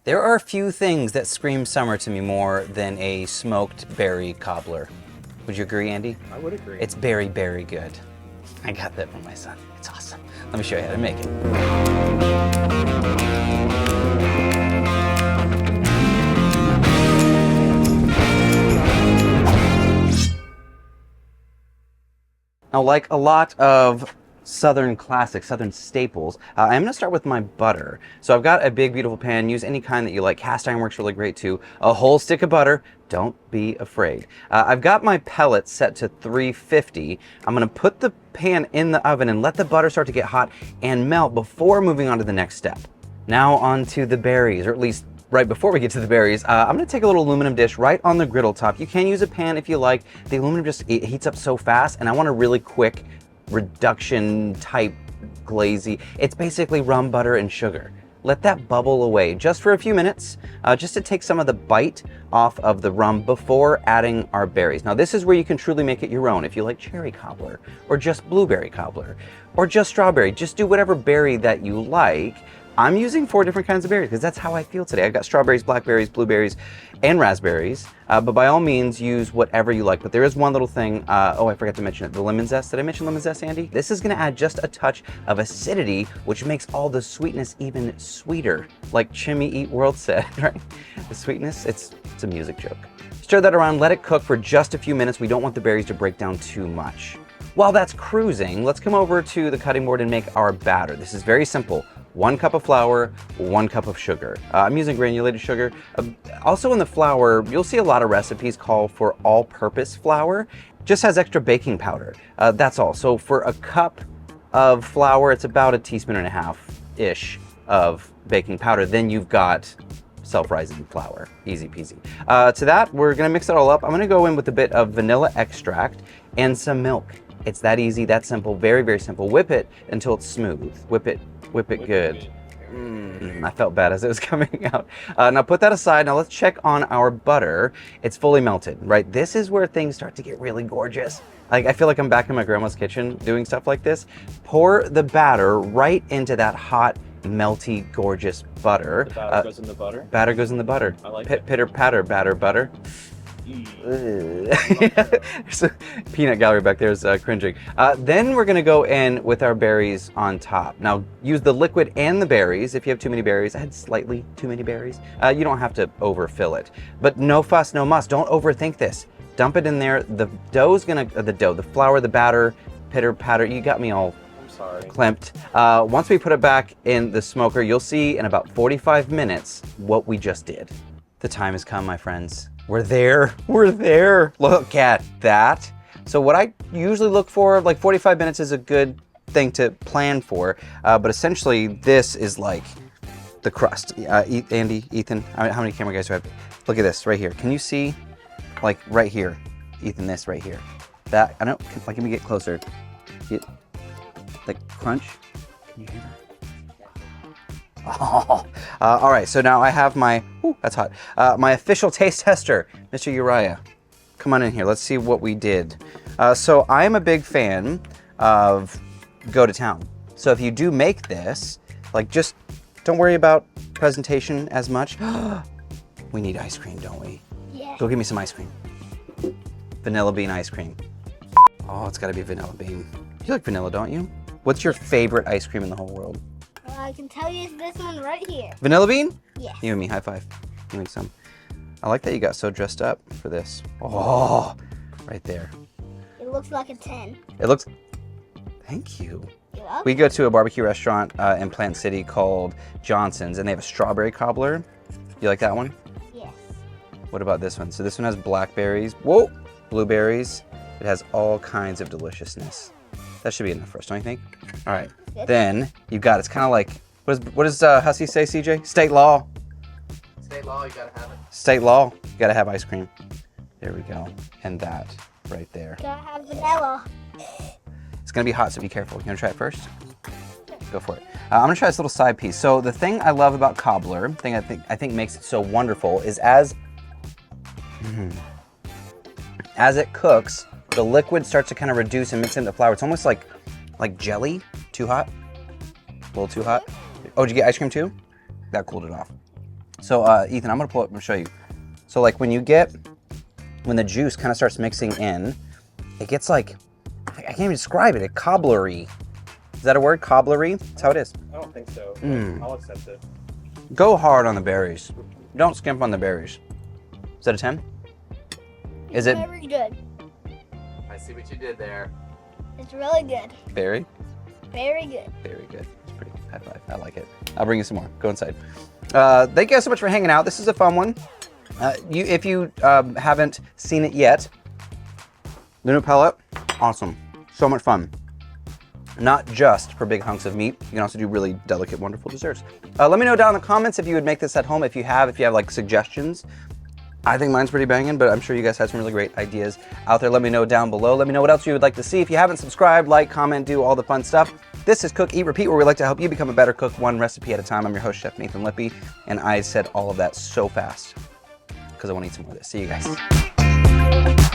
There are a few things that scream summer to me more than a smoked berry cobbler. Would you agree, Andy? I would agree. It's very, very good. I got that from my son. It's awesome. Let me show you how to make it. Now, like a lot of Southern classics, Southern staples, I'm gonna start with my butter. So I've got a big, beautiful pan. Use any kind that you like. Cast iron works really great too. A whole stick of butter. Don't be afraid. I've got my pellet set to 350. I'm gonna put the pan in the oven and let the butter start to get hot and melt before moving on to the next step. Now on to the berries, or at least right before we get to the berries, I'm gonna take a little aluminum dish right on the griddle top. You can use a pan if you like. The aluminum just it heats up so fast, and I want a really quick reduction type glazy. It's basically rum, butter, and sugar. Let that bubble away just for a few minutes, just to take some of the bite off of the rum before adding our berries. Now this is where you can truly make it your own. If you like cherry cobbler, or just blueberry cobbler, or just strawberry, just do whatever berry that you like. I'm using 4 different kinds of berries because that's how I feel today. I've got strawberries, blackberries, blueberries, and raspberries. But by all means, use whatever you like. But there is one little thing. Oh, I forgot to mention it. The lemon zest. Did I mention lemon zest, Andy? This is going to add just a touch of acidity, which makes all the sweetness even sweeter. Like Chimmy Eat World said, right? The sweetness, it's a music joke. Stir that around. Let it cook for just a few minutes. We don't want the berries to break down too much. While that's cruising, let's come over to the cutting board and make our batter. This is very simple. 1 cup of flour, 1 cup of sugar. I'm using granulated sugar. Also in the flour, you'll see a lot of recipes call for all-purpose flour. Just has extra baking powder. That's all. So for a cup of flour, it's about 1.5 teaspoons-ish of baking powder. Then you've got self-rising flour. Easy peasy. To that, we're gonna mix it all up. I'm gonna go in with a bit of vanilla extract and some milk. It's that easy, that simple, very, very simple. Whip it until it's smooth. Whip it good. I felt bad as it was coming out. Now put that aside. Now let's check on our butter. It's fully melted, right? This is where things start to get really gorgeous. I feel like I'm back in my grandma's kitchen doing stuff like this. Pour the batter right into that hot, melty, gorgeous butter. The batter goes in the butter? Batter goes in the butter. I like it. Pitter patter, batter, butter. There's a peanut gallery back there is cringing. Then we're gonna go in with our berries on top. Now use the liquid and the berries. If you have too many berries, I had slightly too many berries. You don't have to overfill it, but no fuss, no muss. Don't overthink this. Dump it in there. The dough's gonna, the flour, the batter, pitter patter. You got me all clamped. Once we put it back in the smoker, you'll see in about 45 minutes what we just did. The time has come, my friends. We're there. Look at that. So what I usually look for, like 45 minutes is a good thing to plan for, but essentially this is like the crust. Andy, Ethan, how many camera guys do I have? Look at this right here. Can you see, like right here, Ethan, this right here? That, I don't, like, let me get closer. Like crunch, can you hear that? Oh, all right, so now I have my, that's hot, my official taste tester, Mr. Uriah. Come on in here, let's see what we did. So I'm a big fan of go to town. So if you do make this, like just don't worry about presentation as much. We need ice cream, don't we? Yeah. Go get me some ice cream. Vanilla bean ice cream. Oh, it's gotta be vanilla bean. You like vanilla, don't you? What's your favorite ice cream in the whole world? I can tell you it's this one right here. Vanilla bean? Yes. You and me, high five. Give me some. I like that you got so dressed up for this. Oh, right there. It looks like a 10. It looks, thank you. You're welcome. We go to a barbecue restaurant in Plant City called Johnson's, and they have a strawberry cobbler. You like that one? Yes. What about this one? So this one has blackberries, whoa, blueberries. It has all kinds of deliciousness. That should be enough for us, don't you think? All right, then you got, it's kind of like, what does Hussey say, CJ? State law. State law, you gotta have it. State law, you gotta have ice cream. There we go, and that right there. Gotta have vanilla. It's gonna be hot, so be careful. You wanna try it first? Go for it. I'm gonna try this little side piece. So the thing I love about Cobbler, thing I think makes it so wonderful is as it cooks, the liquid starts to kind of reduce and mix into the flour. It's almost like jelly. Too hot? A little too hot? Oh, did you get ice cream too? That cooled it off. So Ethan, I'm gonna pull it and show you. So like when the juice kind of starts mixing in, it gets like, I can't even describe it, cobblery. Is that a word, cobblery? That's how it is. I don't think so. I'll accept it. Go hard on the berries. Don't skimp on the berries. Is that a 10? Is it Very good. I see what you did there. It's really good. berry? Very good. Very good. It's pretty high five. I like it. I'll bring you some more. Go inside. Thank you guys so much for hanging out. This is a fun one. If you haven't seen it yet, the new pellet, awesome. So much fun. Not just for big hunks of meat. You can also do really delicate, wonderful desserts. Let me know down in the comments if you would make this at home. If you have like suggestions. I think mine's pretty banging, but I'm sure you guys have some really great ideas out there. Let me know down below. Let me know what else you would like to see. If you haven't subscribed, like, comment, do all the fun stuff. This is Cook, Eat, Repeat, where we like to help you become a better cook one recipe at a time. I'm your host, Chef Nathan Lippy, and I said all of that so fast because I want to eat some more of this. See you guys.